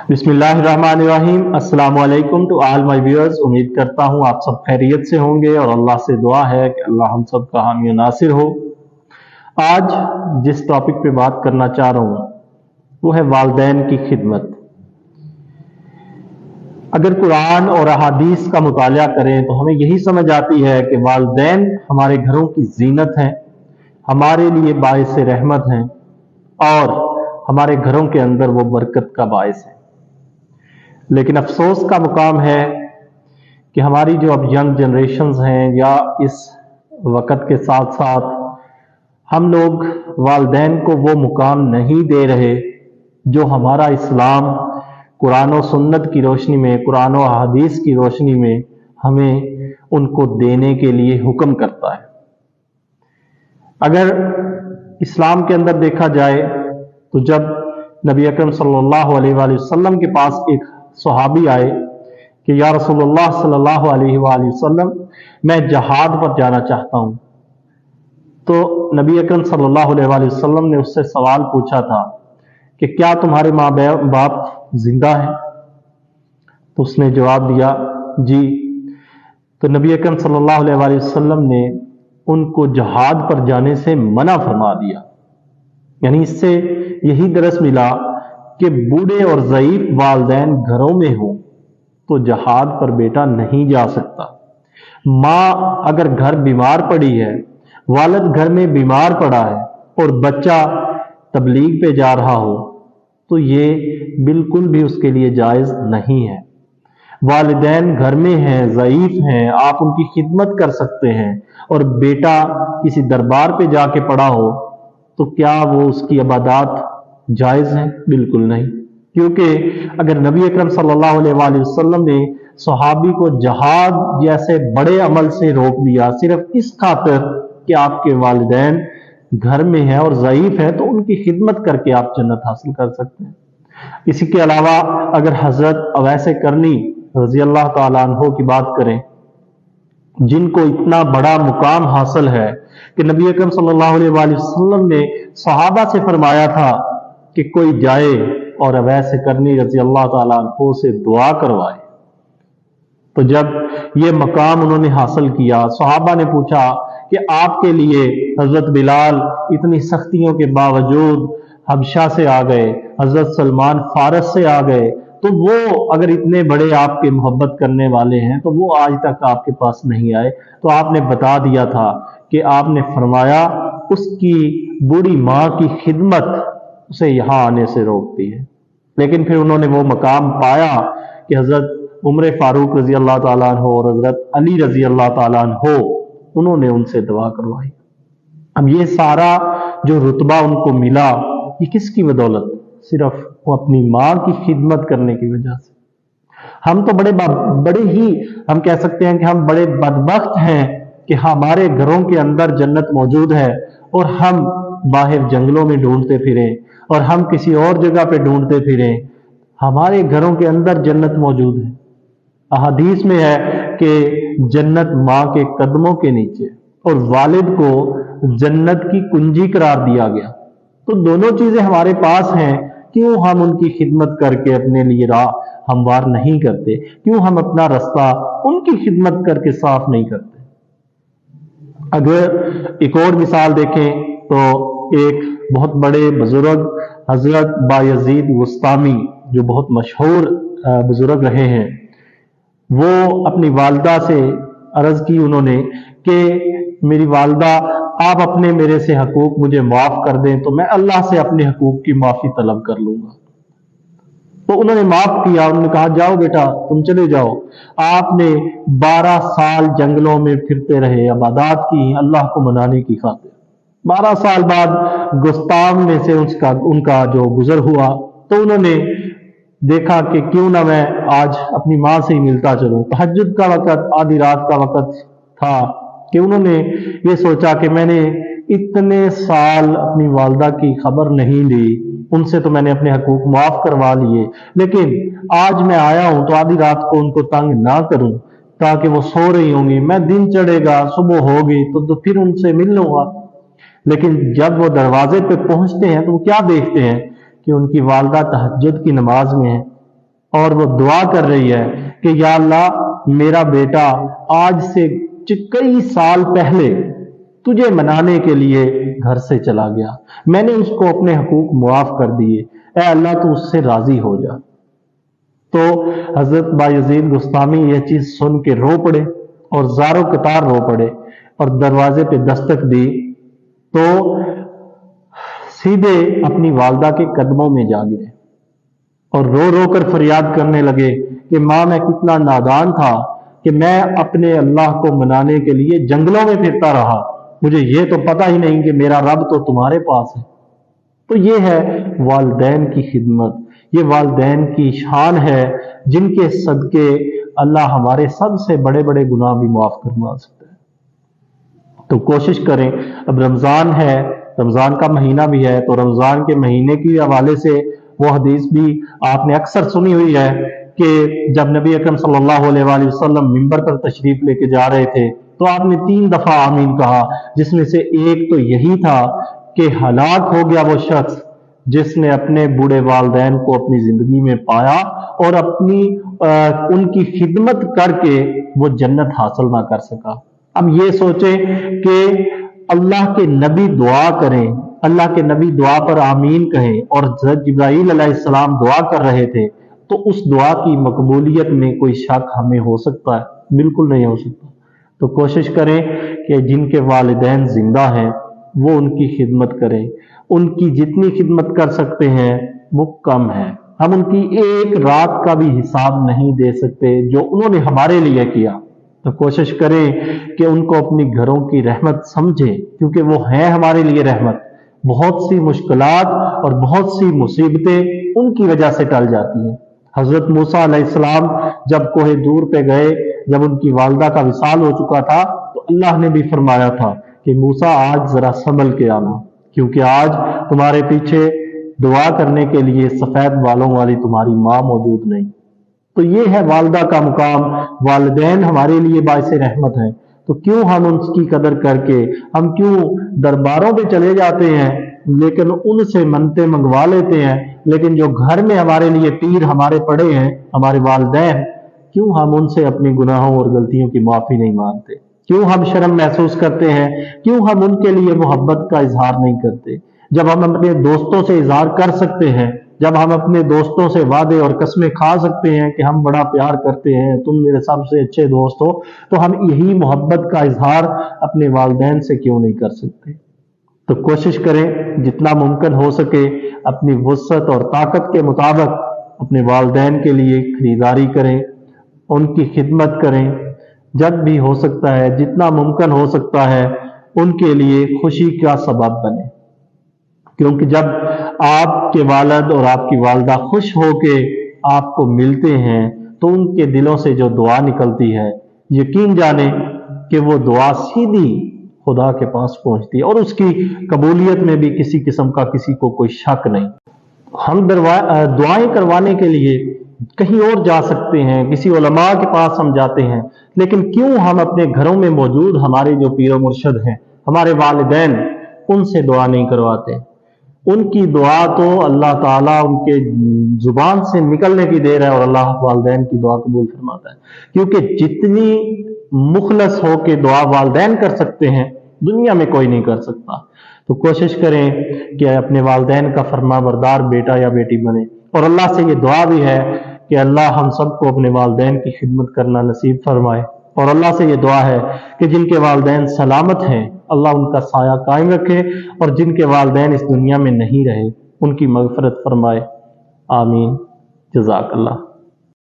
बिस्मिल्लाहिर्रहमानिर्रहीम। अस्सलाम वालेकुम टू ऑल माय व्यूअर्स। उम्मीद करता हूँ आप सब खैरियत से होंगे और अल्लाह से दुआ है कि अल्लाह हम सब का हामी नासिर हो। आज जिस टॉपिक पे बात करना चाह रहा हूँ वो है वालिदैन की खिदमत। अगर कुरान और अहादीस का मुतालिया करें तो हमें यही समझ आती है कि वालिदैन हमारे घरों की जीनत हैं, हमारे लिए बाइस रहमत हैं और हमारे घरों के अंदर वो बरकत का बाइस है। लेकिन अफसोस का मुकाम है कि हमारी जो अब यंग जनरेशन्स हैं या इस वक़्त के साथ साथ हम लोग वालिदैन को वो मुकाम नहीं दे रहे जो हमारा इस्लाम कुरान और सुन्नत की रोशनी में, कुरान और हदीस की रोशनी में हमें उनको देने के लिए हुक्म करता है। अगर इस्लाम के अंदर देखा जाए तो जब नबी अकरम सल्लल्लाहु अलैहि वसल्लम के पास एक सहाबी आए कि या रसूलुल्लाह सल्लल्लाहु अलैहि वसल्लम, मैं जहाद पर जाना चाहता हूं, तो नबी अकरम सल्लल्लाहु अलैहि वसल्लम ने उससे सवाल पूछा था कि क्या तुम्हारे माँ बाप जिंदा हैं? तो उसने जवाब दिया जी। तो नबी अकरम सल्लल्लाहु अलैहि वसल्लम ने उनको जहाद पर जाने से मना फरमा दिया। यानी इससे यही दरस मिला कि बूढ़े और ज़ईफ वालिदैन घरों में हो तो जहाद पर बेटा नहीं जा सकता। माँ अगर घर बीमार पड़ी है, वालिद घर में बीमार पड़ा है और बच्चा तबलीग पे जा रहा हो तो ये बिल्कुल भी उसके लिए जायज़ नहीं है। वालिदैन घर में हैं, ज़ईफ हैं, आप उनकी खिदमत कर सकते हैं और बेटा किसी दरबार पे जाके पड़ा हो तो क्या वो उसकी इबादत जायज़ है? बिल्कुल नहीं। क्योंकि अगर नबी अकरम सल्लल्लाहु अलैहि वसल्लम ने सहाबी को जहाद जैसे बड़े अमल से रोक दिया सिर्फ इस खातिर कि आपके वालिदैन घर में है और ज़ईफ है तो उनकी खिदमत करके आप जन्नत हासिल कर सकते हैं। इसी के अलावा अगर हजरत अवैस करनी रजी अल्लाह ताला अन्हो की बात करें, जिनको इतना बड़ा मुकाम हासिल है कि नबी अकरम सल्लल्लाहु अलैहि वसल्लम ने सहाबा से फरमाया था कि कोई जाए और अवैस करनी रजी अल्लाह ताला अन्हो से दुआ करवाए। तो जब ये मकाम उन्होंने हासिल किया, सहाबा ने पूछा कि आपके लिए हजरत बिलाल इतनी सख्तियों के बावजूद हबशा से आ गए, हजरत सलमान फारस से आ गए, तो वो अगर इतने बड़े आपके मोहब्बत करने वाले हैं तो वो आज तक आपके पास नहीं आए। तो आपने बता दिया था कि आपने फरमाया उसकी बूढ़ी माँ की खिदमत उसे यहाँ आने से रोकती है। लेकिन फिर उन्होंने वो मकाम पाया कि हजरत उमर फारूक रजी अल्लाह ताला अन्हो और हजरत अली रजी अल्लाह ताला अन्हो उन्होंने उनसे दुआ करवाई। अब ये सारा जो रुतबा उनको मिला ये किसकी बदौलत? सिर्फ वो अपनी माँ की खिदमत करने की वजह से। हम तो बड़े ही हम कह सकते हैं कि हम बड़े बदबख्त हैं कि हमारे घरों के अंदर जन्नत मौजूद है और हम बाहर जंगलों में ढूंढते फिरें और हम किसी और जगह पे ढूंढते फिरें। हमारे घरों के अंदर जन्नत मौजूद है। अहादीस में है कि जन्नत माँ के कदमों के नीचे और वालिद को जन्नत की कुंजी करार दिया गया। तो दोनों चीजें हमारे पास हैं, क्यों हम उनकी खिदमत करके अपने लिए राह हमवार नहीं करते? क्यों हम अपना रास्ता उनकी खिदमत करके साफ नहीं करते? अगर एक और मिसाल देखें तो एक बहुत बड़े बुजुर्ग हजरत बायजीद गुस्तामी जो बहुत मशहूर बुजुर्ग रहे हैं, वो अपनी वालदा से अर्ज की उन्होंने कि मेरी वालदा, आप अपने मेरे से हकूक मुझे माफ कर दें तो मैं अल्लाह से अपने हकूक की माफी तलब कर लूंगा। तो उन्होंने माफ किया। उन्होंने कहा जाओ बेटा तुम चले जाओ। आपने 12 साल जंगलों में फिरते रहे, इबादत की अल्लाह को मनाने की खातिर। 12 साल बाद गुस्ताम में से उनका जो गुजर हुआ तो उन्होंने देखा कि क्यों ना मैं आज अपनी माँ से ही मिलता चलूं। तहज्जुद का वक़्त, आधी रात का वक़्त था कि उन्होंने ये सोचा कि मैंने इतने साल अपनी वालदा की खबर नहीं ली, उनसे तो मैंने अपने हकूक माफ करवा लिए, लेकिन आज मैं आया हूं तो आधी रात को उनको तंग ना करूं ताकि वो सो रही होंगी, मैं दिन चढ़ेगा सुबह होगी तो फिर उनसे मिल लूंगा। लेकिन जब वो दरवाजे पे पहुंचते हैं तो वो क्या देखते हैं कि उनकी वालदा तहज्जुद की नमाज में है। اور وہ دعا کر رہی ہے کہ یا اللہ میرا بیٹا آج سے کئی سال پہلے تجھے منانے کے لیے گھر سے چلا گیا، میں نے اس کو اپنے حقوق معاف کر دیے، اے اللہ تو اس سے راضی ہو جا۔ تو حضرت بایزید گستامی یہ چیز سن کے رو پڑے اور زار و قطار رو پڑے اور دروازے پہ دستک دی تو سیدھے اپنی والدہ کے قدموں میں جا گرے اور رو رو کر فریاد کرنے لگے کہ ماں میں کتنا نادان تھا کہ میں اپنے اللہ کو منانے کے لیے جنگلوں میں پھرتا رہا، مجھے یہ تو پتہ ہی نہیں کہ میرا رب تو تمہارے پاس ہے۔ تو یہ ہے والدین کی خدمت، یہ والدین کی شان ہے جن کے صدقے اللہ ہمارے سب سے بڑے بڑے گناہ بھی معاف کروا سکتا ہے۔ تو کوشش کریں، اب رمضان ہے، رمضان کا مہینہ بھی ہے، تو رمضان کے مہینے کے حوالے سے وہ حدیث بھی آپ نے اکثر سنی ہوئی ہے کہ جب نبی اکرم صلی اللہ علیہ وآلہ وسلم منبر پر تشریف لے کے جا رہے تھے تو آپ نے 3 دفعہ آمین کہا، جس میں سے ایک تو یہی تھا کہ ہلاک ہو گیا وہ شخص جس نے اپنے بوڑھے والدین کو اپنی زندگی میں پایا اور ان کی خدمت کر کے وہ جنت حاصل نہ کر سکا۔ اب یہ سوچیں کہ اللہ کے نبی دعا کریں، اللہ کے نبی دعا پر آمین کہیں اور حضرت جبرائیل علیہ السلام دعا کر رہے تھے، تو اس دعا کی مقبولیت میں کوئی شک ہمیں ہو سکتا ہے؟ بالکل نہیں ہو سکتا۔ تو کوشش کریں کہ جن کے والدین زندہ ہیں وہ ان کی خدمت کریں، ان کی جتنی خدمت کر سکتے ہیں وہ کم ہے، ہم ان کی ایک رات کا بھی حساب نہیں دے سکتے جو انہوں نے ہمارے لیے کیا۔ تو کوشش کریں کہ ان کو اپنی گھروں کی رحمت سمجھیں، کیونکہ وہ ہیں ہمارے لیے رحمت۔ بہت سی مشکلات اور بہت سی مصیبتیں ان کی وجہ سے ٹل جاتی ہیں۔ حضرت موسیٰ علیہ السلام جب کوہ دور پہ گئے، جب ان کی والدہ کا وصال ہو چکا تھا تو اللہ نے بھی فرمایا تھا کہ موسیٰ آج ذرا سنبھل کے آنا، کیونکہ آج تمہارے پیچھے دعا کرنے کے لیے سفید بالوں والی تمہاری ماں موجود نہیں۔ تو یہ ہے والدہ کا مقام، والدین ہمارے لیے باعث رحمت ہیں، تو کیوں ہم ان کی قدر کر کے ہم کیوں درباروں پہ چلے جاتے ہیں لیکن ان سے منتیں منگوا لیتے ہیں، لیکن جو گھر میں ہمارے لیے پیر ہمارے پڑے ہیں، ہمارے والدین، کیوں ہم ان سے اپنی گناہوں اور غلطیوں کی معافی نہیں مانگتے؟ کیوں ہم شرم محسوس کرتے ہیں؟ کیوں ہم ان کے لیے محبت کا اظہار نہیں کرتے؟ جب ہم اپنے دوستوں سے اظہار کر سکتے ہیں، جب ہم اپنے دوستوں سے وعدے اور قسمیں کھا سکتے ہیں کہ ہم بڑا پیار کرتے ہیں، تم میرے سب سے اچھے دوست ہو، تو ہم یہی محبت کا اظہار اپنے والدین سے کیوں نہیں کر سکتے؟ تو کوشش کریں جتنا ممکن ہو سکے اپنی وسعت اور طاقت کے مطابق اپنے والدین کے لیے خریداری کریں، ان کی خدمت کریں، جب بھی ہو سکتا ہے، جتنا ممکن ہو سکتا ہے ان کے لیے خوشی کا سبب بنے، کیونکہ جب آپ کے والد اور آپ کی والدہ خوش ہو کے آپ کو ملتے ہیں تو ان کے دلوں سے جو دعا نکلتی ہے، یقین جانیں کہ وہ دعا سیدھی خدا کے پاس پہنچتی ہے اور اس کی قبولیت میں بھی کسی قسم کا کسی کو کوئی شک نہیں۔ ہم دعائیں کروانے کے لیے کہیں اور جا سکتے ہیں، کسی علماء کے پاس ہم جاتے ہیں، لیکن کیوں ہم اپنے گھروں میں موجود ہمارے جو پیر و مرشد ہیں، ہمارے والدین، ان سے دعا نہیں کرواتے؟ ان کی دعا تو اللہ تعالیٰ ان کے زبان سے نکلنے کی دیر ہے اور اللہ والدین کی دعا قبول فرماتا ہے، کیونکہ جتنی مخلص ہو کے دعا والدین کر سکتے ہیں دنیا میں کوئی نہیں کر سکتا۔ تو کوشش کریں کہ اپنے والدین کا فرما بردار بیٹا یا بیٹی بنے، اور اللہ سے یہ دعا بھی ہے کہ اللہ ہم سب کو اپنے والدین کی خدمت کرنا نصیب فرمائے، اور اللہ سے یہ دعا ہے کہ جن کے والدین سلامت ہیں اللہ ان کا سایہ قائم رکھے، اور جن کے والدین اس دنیا میں نہیں رہے ان کی مغفرت فرمائے۔ آمین۔ جزاک اللہ۔